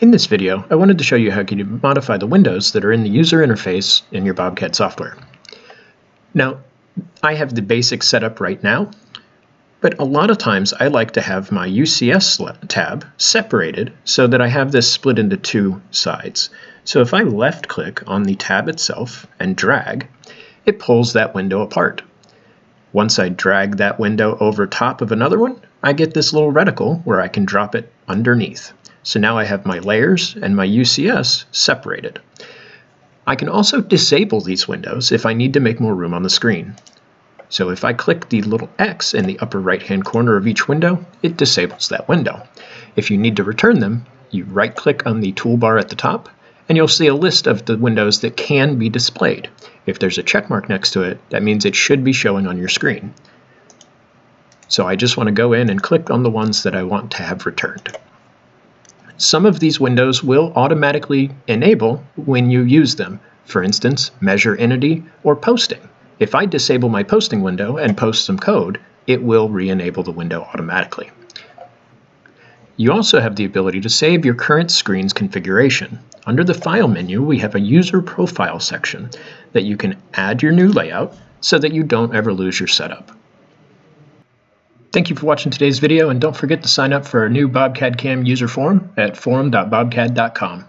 In this video, I wanted to show you how you can modify the windows that are in the user interface in your BobCAD software. Now, I have the basic setup right now, but a lot of times I like to have my UCS tab separated so that I have this split into two sides. So if I left-click on the tab itself and drag, it pulls that window apart. Once I drag that window over top of another one, I get this little reticle where I can drop it underneath. So now I have my layers and my UCS separated. I can also disable these windows if I need to make more room on the screen. So if I click the little X in the upper right-hand corner of each window, it disables that window. If you need to return them, you right-click on the toolbar at the top, and you'll see a list of the windows that can be displayed. If there's a check mark next to it, that means it should be showing on your screen. So I just want to go in and click on the ones that I want to have returned. Some of these windows will automatically enable when you use them. For instance, measure entity or posting. If I disable my posting window and post some code, it will re-enable the window automatically. You also have the ability to save your current screen's configuration. Under the File menu, we have a User Profile section that you can add your new layout so that you don't ever lose your setup. Thank you for watching today's video, and don't forget to sign up for our new BobCAD-CAM user forum at forum.bobcad.com.